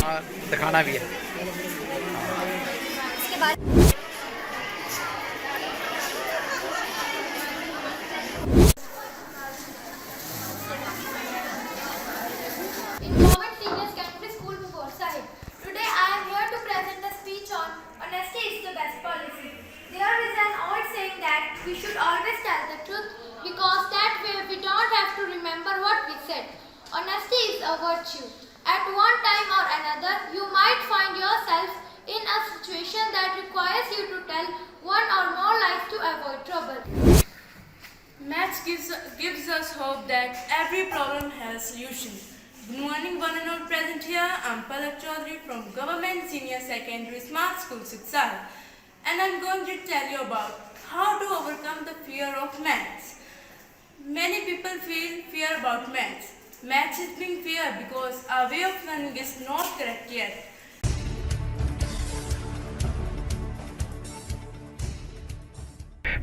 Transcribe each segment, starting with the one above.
और दिखाना भी है। इसके बाद in Government Senior Secondary School, Bhupur Sahib. Today I am here to present a speech on honesty is the best policy. There is an old saying that we should always tell the truth because that way we don't have to remember what we said. Honesty is a virtue. At one time or another, you might find yourself in a situation that requires you to tell one or more lies to avoid trouble. Maths gives us hope that every problem has a solution. Good morning, one and all present here. I'm Palak Chaudhary from Government Senior Secondary Smart School, Siksar. And I'm going to tell you about how to overcome the fear of maths. Many people feel fear about maths. Maths is being feared because our way of learning is not correct yet.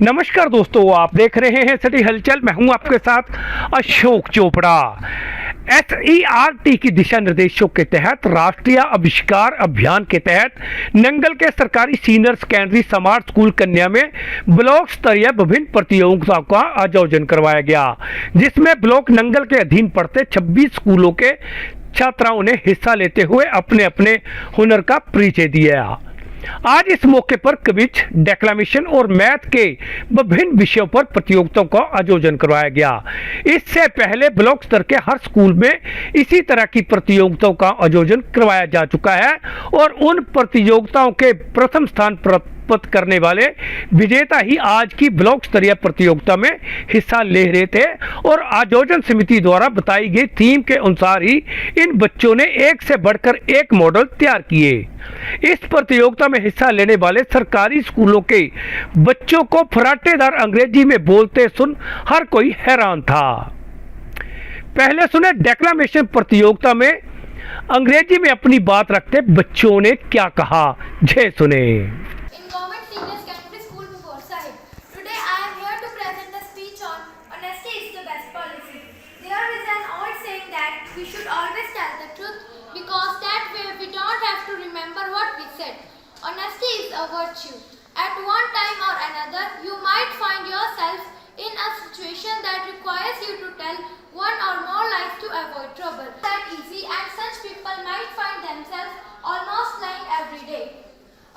नमस्कार दोस्तों, आप देख रहे हैं city हलचल। मैं हूं आपके साथ अशोक चोपड़ा। SERT की दिशा निर्देशों के तहत राष्ट्रीय आविष्कार अभियान के तहत नंगल के सरकारी सीनियर सेकेंडरी स्मार्ट स्कूल कन्या में ब्लॉक स्तरीय विभिन्न प्रतियोगिताओं का आयोजन करवाया गया, जिसमें ब्लॉक नंगल के अधीन पड़ते 26 स्कूलों के छात्राओं ने हिस्सा लेते हुए अपने अपने हुनर का परिचय दिया। आज इस मौके पर क्विज, डेक्लामेशन और मैथ के विभिन्न विषयों पर प्रतियोगिताओं का आयोजन करवाया गया। इससे पहले ब्लॉक स्तर के हर स्कूल में इसी तरह की प्रतियोगिताओं का आयोजन करवाया जा चुका है और उन प्रतियोगिताओं के प्रथम स्थान प्राप्त करने वाले विजेता ही आज की ब्लॉक स्तरीय प्रतियोगिता में हिस्सा ले रहे थे और आयोजन समिति द्वारा बताई गई थीम के अनुसार ही इन बच्चों ने एक से बढ़कर एक मॉडल तैयार किए। इस प्रतियोगिता में हिस्सा लेने वाले सरकारी स्कूलों के बच्चों को फराटेदार अंग्रेजी में बोलते सुन हर कोई हैरान था। पहले सुने डेक्लामेशन प्रतियोगिता में अंग्रेजी में अपनी बात रखते बच्चों ने क्या कहा, जय सुने। In Government Senior Secondary School, Bhupur Sahib. Today I am here to present a speech on honesty is the best policy. There is an old saying that we should always tell the truth because that way we don't have to remember what we said. Honesty is a virtue. At one time or another, you might find yourself in a situation that requires you to tell one or more lies to avoid trouble. That easy, and such people might find themselves almost lying every day.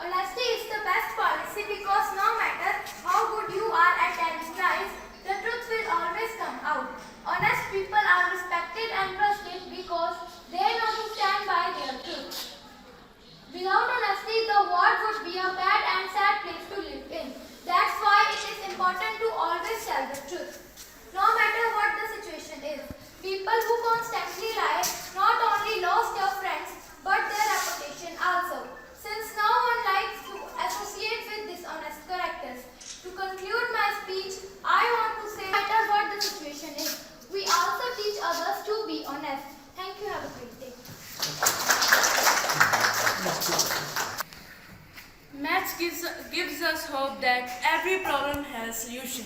Honesty is the best policy because no matter how good you are at telling lies, the truth will always come out. Honest people are respected and trusted because they know to stand by their truth. Without honesty, the world would be a bad and sad place to live in. That's why it is important to always tell the truth. No matter what the situation is, people who constantly lie not only lost their friends but their reputation also. Since no one likes to associate with dishonest characters. To conclude my speech, I want to say no matter what the situation is, we also teach others to be honest. Thank you. Have a great day. Maths gives us hope that every problem has a solution.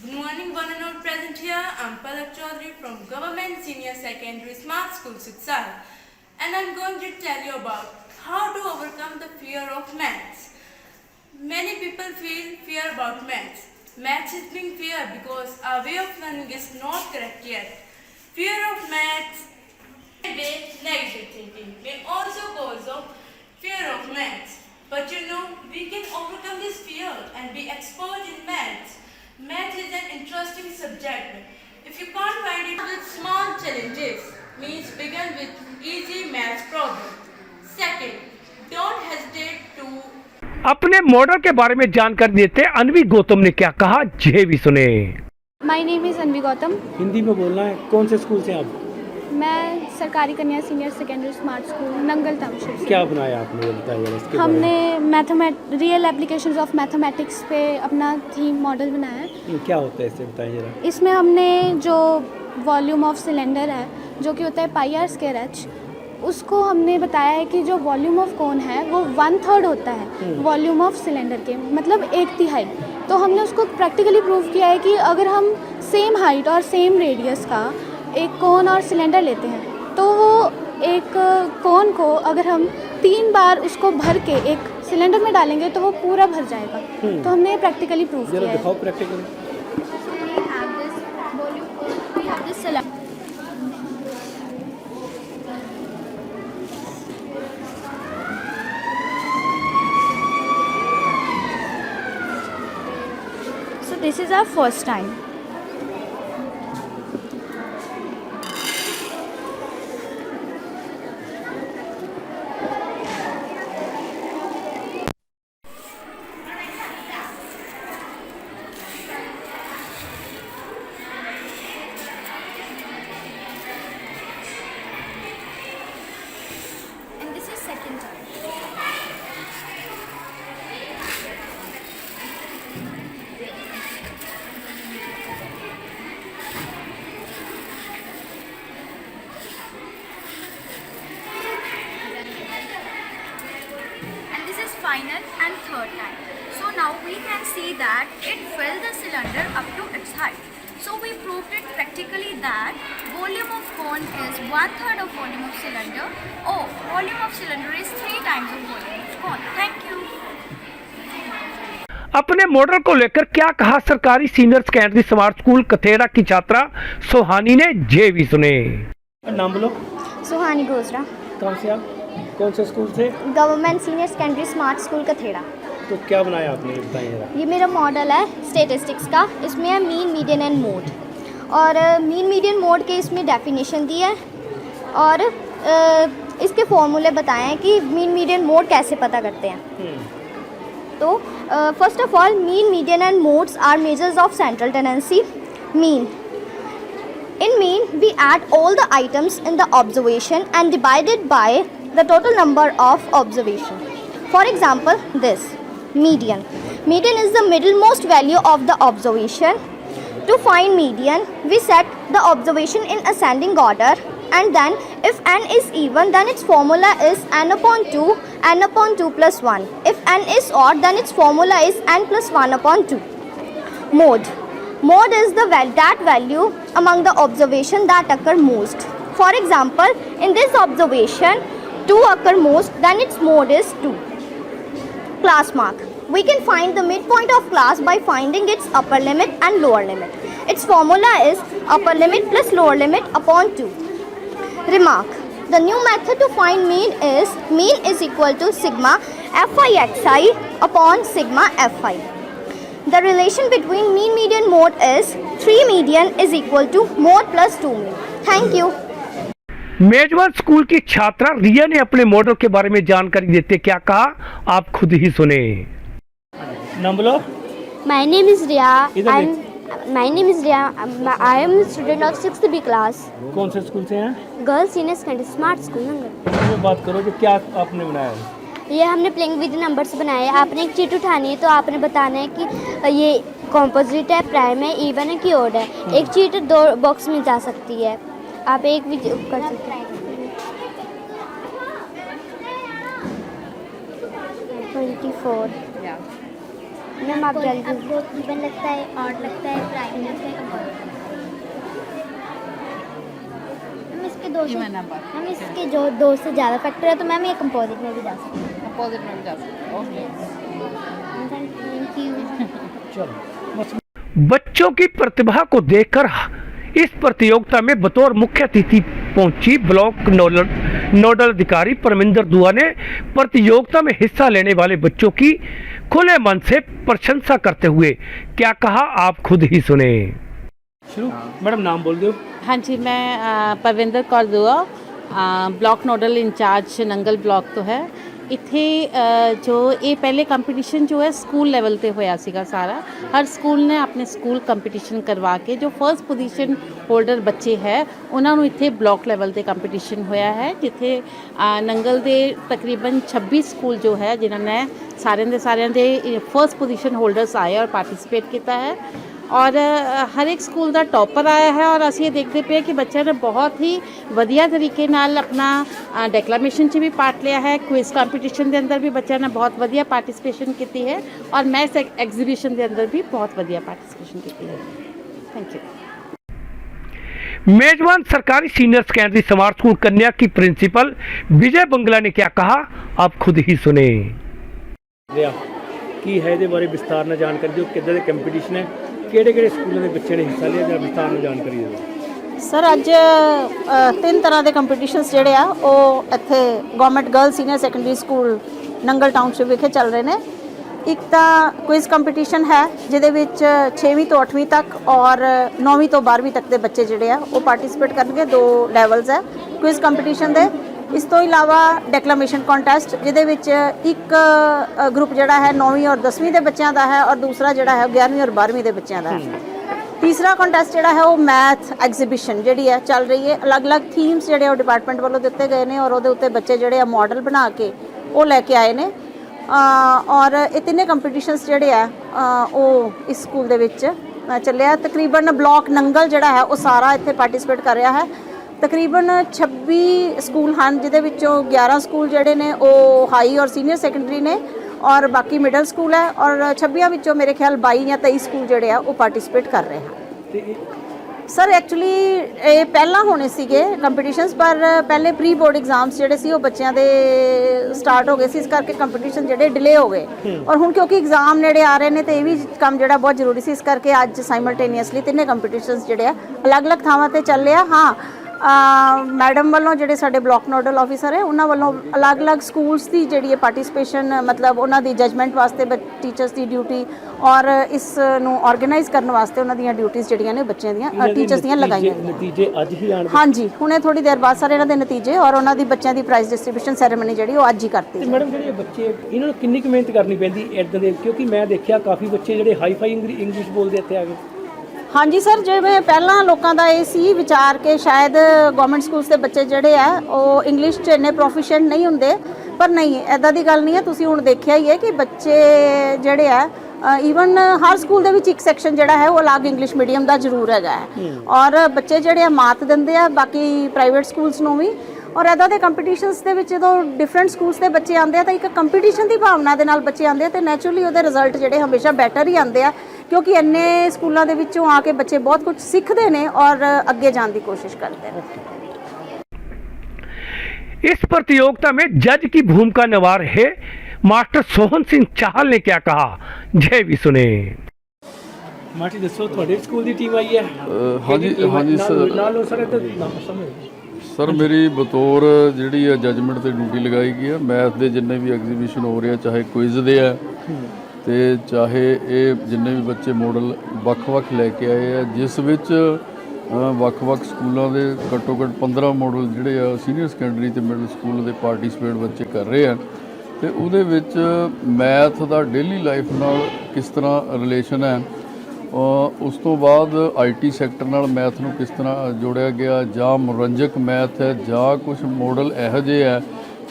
Good morning, one and all present here. I'm Palak Chaudhary from Government Senior Secondary Smart School, Siksar. And I'm going to tell you about how to overcome the fear of maths. Many people feel fear about maths. Maths is being feared because our way of learning is not correct yet. Fear of maths, negative thinking may also cause of fear of maths. But you know, we can overcome this fear and be expert in maths. Math is an interesting subject. If you can't find it with small challenges, means begin with easy maths problem. Second, don't hesitate to अपने model के बारे में जानकारी देते अनवी गौतम ने क्या कहा, जय भी सुने। माय नेम इज़ अनवी गौतम। हिंदी में बोलना है। कौन से स्कूल से आप? मैं सरकारी कन्या senior secondary smart school Nangal township से। क्या बनाया आपने, ये बताइए इसके हमने रियल एप्लीकेशंस ऑफ मैथमेटिक्स पे अपना थीम मॉडल बनाया है। क्या होता है इससे बताइए जरा। इसमें हमने जो वॉल्यूम ऑफ सिलेंडर है, जो कि होता है पाई आर स्क्वायर एच, उसको हमने बताया है कि जो वॉल्यूम ऑफ कोन है वो 1/3 होता है वॉल्यूम ऑफ सिलेंडर के, मतलब 1/3। तो हमने उसको प्रैक्टिकली प्रूव किया है कि अगर हम सेम हाइट और सेम रेडियस का एक कोन और सिलेंडर लेते हैं तो वो एक कोन को अगर हम 3 बार उसको भर के एक सिलेंडर में डालेंगे तो वो पूरा भर जाएगा। तो हमने प्रैक्टिकली प्रूव किया जरा है। दिखाओ practically. We have this cylinder. So this is our first time. And this is second time. And this is final and third time. So now we can see that it filled the cylinder up to its height. So we proved it practically that volume of cone is 1/3 of volume of cylinder, or volume of cylinder is 3 times of volume of cone. Thank you. अपने model को लेकर क्या कहा सरकारी senior secondary smart school कथेड़ा की छात्रा सोहानी ने, ये भी सुने। नाम बोलो। सुहानी गोजरा, कहाँ से आप? कौन से स्कूल से? Government senior secondary smart school Katheda. तो क्या बनाया आपने, ये बताइए जरा। ये मेरा मॉडल है स्टेटिस्टिक्स का। इसमें है मीन, मीडियन एंड मोड, और मीन मीडियन मोड के इसमें डेफिनेशन दी है और इसके फॉर्मूले बताए हैं कि मीन मीडियन मोड कैसे पता करते हैं। तो first of all, mean, median and modes are measures of central tendency. Mean, in mean we add all the items in the observation and divide it by the total number of observation. For example, this median. Median is the middlemost value of the observation. To find median, we set the observation in ascending order, and then if n is even, then its formula is n upon 2, n upon 2 plus 1. If n is odd, then its formula is n plus 1 upon 2. Mode. Mode is the that value among the observation that occur most. For example, in this observation, 2 occur most, then its mode is 2. Class mark. We can find the midpoint of class by finding its upper limit and lower limit. Its formula is upper limit plus lower limit upon 2. Remark. The new method to find mean is equal to sigma fi upon sigma fi. The relation between mean, median, mode is 3 median is equal to mode plus 2 mean. Thank you. मेजबान school की छात्रा रिया ने अपने model के बारे में जानकारी देते क्या कहा, आप खुद ही सुने। नाम बोलो। My name is Riya. इधर I am a student of 6th B class. कौन से स्कूल से हैं? Girls Senior Secondary Smart School Nangal. इसमें बात करो कि क्या आपने बनाया है। ये हमने प्लेइंग विद नंबर्स बनाए हैं। आपने एक चीट उठानी है तो आपने बताना है कि ये कॉम्पोजिट है, प्राइम है, इवन है कि ओड है। एक चीट 2 बॉक्स में जा सकती है। आप एक भी कर सकते हैं। 24। मैम आप जल्दी। आपको इवन लगता है, ऑड लगता है, प्राइम लगता है, हम इसके 2 से हम इसके जो 2 से ज़्यादा फैक्टर है तो मैम ये कंपोजिट में भी जा सकते हैं। कंपोजिट में भी जा सकते हैं। Thank you. चलो। बच्चों की प्रतिभा को देखकर इस प्रतियोगिता में बतौर मुख्य अतिथि पहुंची ब्लॉक नोडल अधिकारी परमिंदर दुआ ने प्रतियोगिता में हिस्सा लेने वाले बच्चों की खुले मन से प्रशंसा करते हुए क्या कहा, आप खुद ही सुने। शुरू। मैडम नाम बोल दो। हाँ जी, मैं Parvinder Kaur Dua, block nodal incharge Nangal block तो है। ਇੱਥੇ ਜੋ ਇਹ ਪਹਿਲੇ ਕੰਪੀਟੀਸ਼ਨ ਜੋ ਹੈ ਸਕੂਲ ਲੈਵਲ ਤੇ ਹੋਇਆ ਸੀਗਾ ਸਾਰਾ। ਹਰ ਸਕੂਲ ਨੇ ਆਪਣੇ ਸਕੂਲ ਕੰਪੀਟੀਸ਼ਨ ਕਰਵਾ ਕੇ ਜੋ ਫਰਸਟ ਪੋਜੀਸ਼ਨ ਹੋਲਡਰ ਬੱਚੇ ਹੈ ਉਹਨਾਂ ਨੂੰ ਇੱਥੇ ਬਲਾਕ ਲੈਵਲ ਤੇ ਕੰਪੀਟੀਸ਼ਨ ਹੋਇਆ ਹੈ, ਜਿੱਥੇ ਨੰਗਲ ਦੇ ਤਕਰੀਬਨ 26 ਸਕੂਲ ਜੋ ਹੈ ਜਿਨ੍ਹਾਂ ਨੇ ਸਾਰਿਆਂ ਦੇ ਫਰਸਟ ਪੋਜੀਸ਼ਨ ਹੋਲਡਰਸ ਆਏ ਔਰ ਪਾਰਟਿਸਿਪੇਟ ਕੀਤਾ ਹੈ। ਔਰ ਹਰ ਇੱਕ ਸਕੂਲ ਦਾ ਟੌਪਰ ਆਇਆ ਹੈ ਔਰ ਅਸੀਂ ਇਹ ਦੇਖਦੇ ਪਏ ਕਿ ਬੱਚਿਆਂ ਨੇ ਬਹੁਤ ਹੀ ਵਧੀਆ ਤਰੀਕੇ ਨਾਲ ਆਪਣਾ ਡੈਕਲਾਮੇਸ਼ਨ 'ਚ ਵੀ ਪਾਰਟ ਲਿਆ ਹੈ। ਕੁਇਜ਼ ਕੰਪੀਟੀਸ਼ਨ ਦੇ ਅੰਦਰ ਵੀ ਬੱਚਿਆਂ ਨੇ ਬਹੁਤ ਵਧੀਆ ਪਾਰਟਿਸਿਪੇਸ਼ਨ ਕੀਤੀ ਹੈ ਔਰ ਮੈਥ ਐਗਜ਼ੀਬਿਸ਼ਨ ਦੇ ਅੰਦਰ ਵੀ ਬਹੁਤ ਵਧੀਆ ਪਾਰਟਿਸਿਪੇਸ਼ਨ ਕੀਤੀ ਹੈ। Thank you. मेजबान सरकारी सीनियर सेकेंडरी स्मार्ट स्कूल कन्या की प्रिंसिपल विजय बंगला ने क्या कहा, आप खुद ही सुने। ਕੀ ਹੈ ਇਹਦੇ ਬਾਰੇ ਵਿਸਤਾਰ ਨਾਲ ਜਾਣਕਾਰੀ ਦਿਓ, ਕਿੱਦਾਂ ਦੇ ਕੰਪੀਟੀਸ਼ਨ ਹੈ, ਕਿਹੜੇ ਸਕੂਲਾਂ ਦੇ ਬੱਚੇ ਨੇ ਹਿੱਸਾ ਲਿਆ, ਜਾਂ ਵਿਸਤਾਰ ਨਾਲ ਜਾਣਕਾਰੀ ਦਿਓ। ਸਰ ਅੱਜ 3 ਤਰ੍ਹਾਂ ਦੇ ਕੰਪੀਟੀਸ਼ਨਸ ਜਿਹੜੇ ਆ ਉਹ ਇੱਥੇ government girl senior secondary school Nangal township ਵਿਖੇ ਚੱਲ ਰਹੇ ਨੇ। ਇੱਕ ਤਾਂ ਕੁਇਜ਼ ਕੰਪੀਟੀਸ਼ਨ ਹੈ ਜਿਹਦੇ ਵਿੱਚ 6ਵੀਂ ਤੋਂ 8ਵੀਂ ਤੱਕ ਔਰ 9ਵੀਂ ਤੋਂ 12ਵੀਂ ਤੱਕ ਦੇ ਬੱਚੇ ਜਿਹੜੇ ਆ ਉਹ ਪਾਰਟਿਸਿਪੇਟ ਕਰਨਗੇ। 2 ਲੈਵਲਸ ਹੈ ਕੁਇਜ਼ ਕੰਪੀਟੀਸ਼ਨ ਦੇ। ਇਸ ਤੋਂ ਇਲਾਵਾ ਡੈਕਲਾਮੇਸ਼ਨ ਕੰਟੈਸਟ ਜਿਹਦੇ ਵਿੱਚ ਇੱਕ ਗਰੁੱਪ ਜਿਹੜਾ ਹੈ 9ਵੀਂ ਔਰ 10ਵੀਂ ਦੇ ਬੱਚਿਆਂ ਦਾ ਹੈ ਔਰ ਦੂਸਰਾ ਜਿਹੜਾ ਹੈ 11ਵੀਂ ਔਰ 12ਵੀਂ ਦੇ ਬੱਚਿਆਂ ਦਾ ਹੈ। ਤੀਸਰਾ ਕੰਟੈਸਟ ਜਿਹੜਾ ਹੈ ਉਹ ਮੈਥ ਐਗਜ਼ੀਬਿਸ਼ਨ ਜਿਹੜੀ ਹੈ ਚੱਲ ਰਹੀ ਹੈ। ਅਲੱਗ-ਅਲੱਗ ਥੀਮਸ ਜਿਹੜੇ ਉਹ ਡਿਪਾਰਟਮੈਂਟ ਵੱਲੋਂ ਦਿੱਤੇ ਗਏ ਨੇ ਔਰ ਉਹਦੇ ਉੱਤੇ ਬੱਚੇ ਜਿਹੜੇ ਆ ਮਾਡਲ ਬਣਾ ਕੇ ਉਹ ਲੈ ਕੇ ਆਏ ਨੇ। ਔਰ ਇਹ ਤਿੰਨੇ ਕੰਪੀਟੀਸ਼ਨਸ ਜਿਹੜੇ ਆ ਉਹ ਇਸ ਸਕੂਲ ਦੇ ਵਿੱਚ ਚੱਲਿਆ। ਤਕਰੀਬਨ ਬਲਾਕ ਨੰਗਲ ਜਿਹੜਾ ਹੈ ਉਹ ਸਾਰਾ ਇੱਥੇ ਪਾਰਟਿਸਿਪੇਟ ਕਰ ਰਿਹਾ ਹੈ। ਤਕਰੀਬਨ 26 ਸਕੂਲ ਹਨ ਜਿਹਦੇ ਵਿੱਚੋਂ 11 ਸਕੂਲ ਜਿਹੜੇ ਨੇ ਉਹ ਹਾਈ ਔਰ ਸੀਨੀਅਰ ਸੈਕੰਡਰੀ ਨੇ ਔਰ ਬਾਕੀ ਮਿਡਲ ਸਕੂਲ ਹੈ ਔਰ 26 ਵਿੱਚੋਂ ਮੇਰੇ ਖਿਆਲ 22 ਜਾਂ 23 ਸਕੂਲ ਜਿਹੜੇ ਆ ਉਹ ਪਾਰਟਿਸਿਪੇਟ ਕਰ ਰਹੇ ਹਨ। ਸਰ ਐਕਚੁਅਲੀ ਇਹ ਪਹਿਲਾਂ ਹੋਣੇ ਸੀਗੇ ਕੰਪੀਟੀਸ਼ਨਸ, ਪਰ ਪਹਿਲੇ ਪ੍ਰੀ ਬੋਰਡ ਐਗਜ਼ਾਮਸ ਜਿਹੜੇ ਸੀ ਉਹ ਬੱਚਿਆਂ ਦੇ ਸਟਾਰਟ ਹੋ ਗਏ ਸੀ, ਇਸ ਕਰਕੇ ਕੰਪੀਟੀਸ਼ਨ ਜਿਹੜੇ ਡਿਲੇ ਹੋ ਗਏ। ਔਰ ਹੁਣ ਕਿਉਂਕਿ ਐਗਜ਼ਾਮ ਨੇੜੇ ਆ ਰਹੇ ਨੇ ਤੇ ਇਹ ਵੀ ਕੰਮ ਜਿਹੜਾ ਬਹੁਤ ਜ਼ਰੂਰੀ ਸੀ, ਇਸ ਕਰਕੇ ਅੱਜ ਸਾਈਮਲਟੇਨੀਅਸਲੀ ਤਿੰਨੇ ਕੰਪੀਟੀਸ਼ਨਸ ਜਿਹੜੇ ਆ ਅਲੱਗ-ਅਲੱਗ ਥਾਵਾਂ ਤੇ ਚੱਲ ਰਿਹਾ। ਹਾਂ ਮੈਡਮ ਵੱਲੋਂ ਜਿਹੜੇ ਸਾਡੇ ਬਲਾਕ ਨੋਡਲ ਆਫਿਸਰ ਹੈ ਉਹਨਾਂ ਵੱਲੋਂ ਅਲੱਗ-ਅਲੱਗ ਸਕੂਲਸ ਦੀ ਜਿਹੜੀ ਹੈ ਪਾਰਟਿਸਿਪੇਸ਼ਨ, ਮਤਲਬ ਉਹਨਾਂ ਦੀ ਜਜਮੈਂਟ ਵਾਸਤੇ ਟੀਚਰਸ ਦੀ ਡਿਊਟੀ ਔਰ ਇਸ ਨੂੰ ਆਰਗੇਨਾਈਜ਼ ਕਰਨ ਵਾਸਤੇ ਉਹਨਾਂ ਦੀਆਂ ਡਿਊਟੀਆਂ ਜਿਹੜੀਆਂ ਨੇ ਬੱਚਿਆਂ ਦੀਆਂ ਟੀਚਰਸ ਦੀਆਂ ਲਗਾਈਆਂ ਗਈਆਂ। ਨਤੀਜੇ ਅੱਜ ਹੀ ਆਣ? ਹਾਂਜੀ, ਹੁਣੇ ਥੋੜੀ ਦੇਰ ਬਾਅਦ ਸਾਰੇ ਇਹਨਾਂ ਦੇ ਨਤੀਜੇ ਔਰ ਉਹਨਾਂ ਦੀ ਬੱਚਿਆਂ ਦੀ ਪ੍ਰਾਈਜ਼ ਡਿਸਟ੍ਰੀਬਿਊਸ਼ਨ ਸੈਰੇਮਨੀ ਜਿਹੜੀ ਉਹ ਅੱਜ ਹੀ ਕਰਤੀ। ਮੈਡਮ ਜਿਹੜੇ ਬੱਚੇ ਇਹਨਾਂ ਨੂੰ ਕਿੰਨੀ ਕੁ ਮਿਹਨਤ ਕਰਨੀ ਪੈਂਦੀ ਇੱਦਾਂ ਦੇ, ਕਿਉਂਕਿ ਮੈਂ ਦੇਖਿਆ ਕਾਫੀ ਬੱਚੇ ਜਿਹੜੇ ਹਾਈ ਫਾਈ ਇੰਗਲਿਸ਼ ਬੋਲਦੇ ਇੱਥੇ ਆ ਕੇ। ਹਾਂਜੀ ਸਰ, ਜਿਵੇਂ ਪਹਿਲਾਂ ਲੋਕਾਂ ਦਾ ਇਹ ਸੀ ਵਿਚਾਰ ਕਿ ਸ਼ਾਇਦ ਗਵਰਨਮੈਂਟ ਸਕੂਲਸ ਦੇ ਬੱਚੇ ਜਿਹੜੇ ਆ ਉਹ ਇੰਗਲਿਸ਼ 'ਚ ਇੰਨੇ ਪ੍ਰੋਫੀਸ਼ੀਐਂਟ ਨਹੀਂ ਹੁੰਦੇ, ਪਰ ਨਹੀਂ, ਐਦਾਂ ਦੀ ਗੱਲ ਨਹੀਂ ਹੈ। ਤੁਸੀਂ ਹੁਣ ਦੇਖਿਆ ਹੀ ਹੈ ਕਿ ਬੱਚੇ ਜਿਹੜੇ ਆ ਈਵਨ ਹਰ ਸਕੂਲ ਦੇ ਵਿੱਚ ਇੱਕ ਸੈਕਸ਼ਨ ਜਿਹੜਾ ਹੈ ਉਹ ਅਲੱਗ ਇੰਗਲਿਸ਼ ਮੀਡੀਅਮ ਦਾ ਜ਼ਰੂਰ ਹੈਗਾ ਹੈ ਔਰ ਬੱਚੇ ਜਿਹੜੇ ਆ ਮਾਤ ਦਿੰਦੇ ਆ ਬਾਕੀ ਪ੍ਰਾਈਵੇਟ ਸਕੂਲਸ ਨੂੰ ਵੀ। ਔਰ ਇੱਦਾਂ ਦੇ ਕੰਪੀਟੀਸ਼ਨਸ ਦੇ ਵਿੱਚ ਜਦੋਂ ਡਿਫਰੈਂਟ ਸਕੂਲਸ ਦੇ ਬੱਚੇ ਆਉਂਦੇ ਆ ਤਾਂ ਇੱਕ ਕੰਪੀਟੀਸ਼ਨ ਦੀ ਭਾਵਨਾ ਦੇ ਨਾਲ ਬੱਚੇ ਆਉਂਦੇ ਆ ਤੇ ਨੈਚੁਰਲੀ ਉਹਦੇ ਰਿਜ਼ਲਟ ਜਿਹੜੇ ਹਮੇਸ਼ਾ ਬੈਟਰ ਹੀ ਆਉਂਦੇ ਆ, ਕਿਉਂਕਿ ਇੰਨੇ ਸਕੂਲਾਂ ਦੇ ਵਿੱਚੋਂ ਆ ਕੇ ਬੱਚੇ ਬਹੁਤ ਕੁਝ ਸਿੱਖਦੇ ਨੇ ਔਰ ਅੱਗੇ ਜਾਣ ਦੀ ਕੋशिश ਕਰਦੇ ਨੇ। इस प्रतियोगिता में जज की भूमिका निभा रहे मास्टर सोहन सिंह चाहल ने क्या कहा, जय भी सुने। ਮਾਟੀ ਦੱਸੋ, ਤੁਹਾਡੇ ਸਕੂਲ ਦੀ ਟੀਮ ਆਈ ਹੈ? ਹਾਂਜੀ ਸਰ। ਨਾਲ ਸਰ ਇੱਥੇ ਨਾਮ ਸਮਝ ਸਰ ਮੇਰੀ ਬਤੌਰ ਜਿਹੜੀ ਹੈ ਜਜਮੈਂਟ ਤੇ ਡਿਊਟੀ ਲਗਾਈ ਗਈ ਹੈ। ਮੈਥ ਦੇ ਜਿੰਨੇ ਵੀ ਐਗਜ਼ੀਬਿਸ਼ਨ ਹੋ ਰਹੇ ਆ, ਚਾਹੇ ਕੁਇਜ਼ ਦੇ ਆ ਤੇ ਚਾਹੇ ਇਹ ਜਿੰਨੇ ਵੀ ਬੱਚੇ ਮਾਡਲ ਵੱਖ-ਵੱਖ ਲੈ ਕੇ ਆਏ ਆ, ਜਿਸ ਵਿੱਚ ਵੱਖ-ਵੱਖ ਸਕੂਲਾਂ ਦੇ ਘੱਟੋ ਘੱਟ 15 ਮਾਡਲ ਜਿਹੜੇ ਆ ਸੀਨੀਅਰ ਸੈਕੰਡਰੀ ਤੇ ਮਿਡਲ ਸਕੂਲ ਦੇ ਪਾਰਟਿਸਿਪੇਟ ਬੱਚੇ ਕਰ ਰਹੇ ਆ। ਤੇ ਉਹਦੇ ਵਿੱਚ ਮੈਥ ਦਾ ਡੇਲੀ ਲਾਈਫ ਨਾਲ ਕਿਸ ਤਰ੍ਹਾਂ ਰਿਲੇਸ਼ਨ ਹੈ, ਉਸ ਤੋਂ ਬਾਅਦ ਆਈਟੀ ਸੈਕਟਰ ਨਾਲ ਮੈਥ ਨੂੰ ਕਿਸ ਤਰ੍ਹਾਂ ਜੋੜਿਆ ਗਿਆ, ਜਾਂ ਮਨੋਰੰਜਕ ਮੈਥ ਹੈ, ਜਾਂ ਕੁਝ ਮਾਡਲ ਇਹੋ ਜਿਹੇ ਹੈ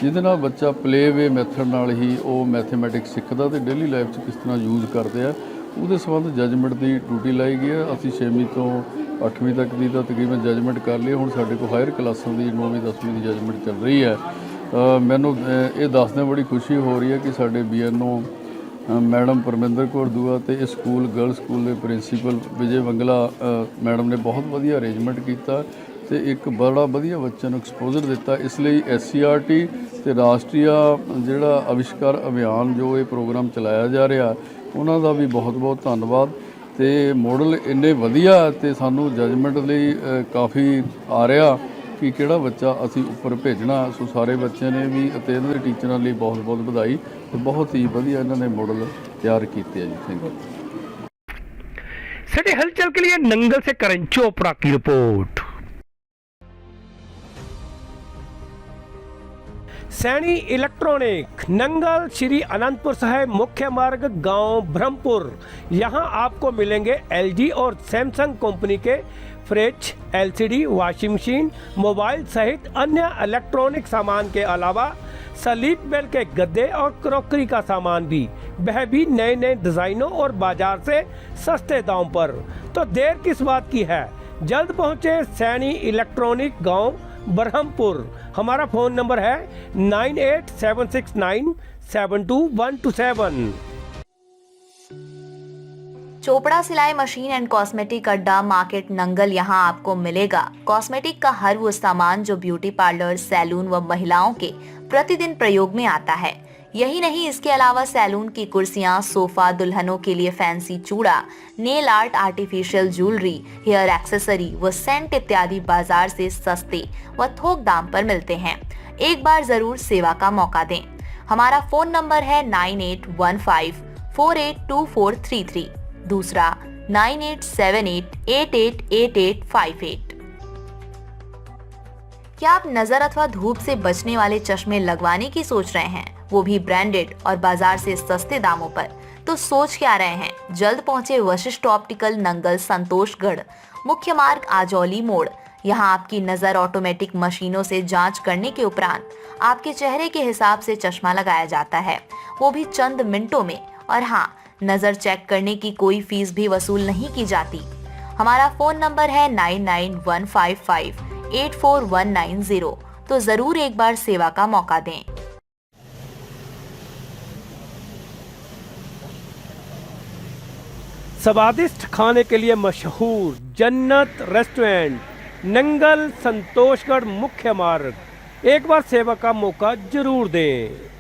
ਜਿਹਦੇ ਨਾਲ ਬੱਚਾ ਪਲੇਵੇ ਮੈਥਡ ਨਾਲ ਹੀ ਉਹ ਮੈਥਮੈਟਿਕਸ ਸਿੱਖਦਾ ਤੇ ਡੇਲੀ ਲਾਈਫ 'ਚ ਕਿਸ ਤਰ੍ਹਾਂ ਯੂਜ਼ ਕਰਦੇ ਆ, ਉਹਦੇ ਸੰਬੰਧ ਜਜਮੈਂਟ ਦੀ ਡਿਊਟੀ ਲਾਈ ਗਈ ਹੈ। ਅਸੀਂ 6ਵੀਂ ਤੋਂ 8ਵੀਂ ਤੱਕ ਦੀ ਤਾਂ ਤਕਰੀਬਨ ਜਜਮੈਂਟ ਕਰ ਲਈ। ਹੁਣ ਸਾਡੇ ਕੋਲ ਹਾਇਰ ਕਲਾਸਾਂ ਦੀ 9ਵੀਂ 10ਵੀਂ ਦੀ ਜਜਮੈਂਟ ਚੱਲ ਰਹੀ ਹੈ। ਮੈਨੂੰ ਇਹ ਦੱਸਦੇ ਬੜੀ ਖੁਸ਼ੀ ਹੋ ਰਹੀ ਹੈ ਕਿ ਸਾਡੇ BNO ਮੈਡਮ ਪਰਮਿੰਦਰ ਕੌਰ ਦੂਆ ਤੇ ਇਸ ਸਕੂਲ ਗਰਲ ਸਕੂਲ ਦੇ ਪ੍ਰਿੰਸੀਪਲ ਵਿਜੇ ਬੰਗਲਾ ਮੈਡਮ ਨੇ ਬਹੁਤ ਵਧੀਆ ਅਰੇਂਜਮੈਂਟ ਕੀਤਾ ਤੇ ਇੱਕ ਬੜਾ ਵਧੀਆ ਬੱਚਿਆਂ ਨੂੰ ਐਕਸਪੋਜ਼ਰ ਦਿੱਤਾ। ਇਸ ਲਈ SCRT ਤੇ ਰਾਸ਼ਟਰੀਆ ਜਿਹੜਾ ਅਵਿਸ਼ਕਾਰ ਅਭਿਆਨ ਜੋ ਇਹ ਪ੍ਰੋਗਰਾਮ ਚਲਾਇਆ ਜਾ ਰਿਹਾ, ਉਹਨਾਂ ਦਾ ਵੀ ਬਹੁਤ ਬਹੁਤ ਧੰਨਵਾਦ। ਤੇ ਮਾਡਲ ਇੰਨੇ ਵਧੀਆ ਤੇ ਸਾਨੂੰ ਜਜਮੈਂਟ ਲਈ ਕਾਫੀ ਆ ਰਿਹਾ ਕਿ ਕਿਹੜਾ ਬੱਚਾ ਅਸੀਂ ਉੱਪਰ ਭੇਜਣਾ। ਸੋ ਸਾਰੇ ਬੱਚਿਆਂ ਨੇ ਵੀ ਅਤੇ ਇਹਨਾਂ ਦੇ ਟੀਚਰਾਂ ਲਈ ਬਹੁਤ ਬਹੁਤ ਵਧਾਈ ਤੇ ਬਹੁਤ ਹੀ ਵਧੀਆ ਇਹਨਾਂ ਨੇ ਮਾਡਲ ਤਿਆਰ ਕੀਤੇ ਆ ਜੀ। Thank you. सिटी हलचल के लिए नंगल से करण चोपड़ा की रिपोर्ट। सैनी इलेक्ट्रॉनिक, नंगल श्री अनंतपुर साहिब मुख्य मार्ग, गांव ब्रह्मपुर। यहां आपको मिलेंगे LG और सैमसंग कंपनी के fridge, LCD, washing machine, mobile सहित अन्य इलेक्ट्रॉनिक सामान के अलावा स्लीप वेल के गद्दे और क्रॉकरी का सामान भी, वह भी नए नए डिजाइनों और बाजार से सस्ते दाम पर। तो देर किस बात की है, जल्द पहुंचे सैनी इलेक्ट्रॉनिक, गांव ब्रह्मपुर। हमारा फ़ोन नंबर है 9876972127। चोपड़ा सिलाई मशीन एंड कॉस्मेटिक अड्डा मार्केट नंगल यहाँ आपको मिलेगा कॉस्मेटिक का हर वो सामान जो ब्यूटी पार्लर, सैलून व महिलाओं के प्रतिदिन प्रयोग में आता है। यही नहीं, इसके अलावा सैलून की कुर्सियां, सोफा, दुल्हनों के लिए फैंसी चूड़ा, nail art, artificial jewellery, hair accessory व सेंट इत्यादि बाजार से सस्ते व थोक दाम पर मिलते हैं। एक बार जरूर सेवा का मौका दें। हमारा फोन नंबर है 9815482433, दूसरा 9878888858। क्या आप नजर अथवा धूप से बचने वाले चश्मे लगवाने की सोच रहे हैं, वो भी ब्रांडेड और बाजार से सस्ते दामों पर? तो सोच क्या रहे हैं, जल्द पहुंचे वशिष्ठ ऑप्टिकल, नंगल, संतोषगढ़, मुख्य मार्ग, आजौली मोड़। यहाँ आपकी नजर ऑटोमेटिक मशीनों से जांच करने के उपरांत आपके चेहरे के हिसाब से चश्मा लगाया जाता है, वो भी चंद मिनटों में। और हाँ, नजर चेक करने की कोई फीस भी वसूल नहीं की जाती। हमारा फोन नंबर है 9915584190। तो जरूर एक बार सेवा का मौका दें। स्वादिष्ट खाने के लिए मशहूर जन्नत रेस्टोरेंट, नंगल, संतोषगढ़ मुख्य मार्ग। एक बार सेवा का मौका जरूर दें।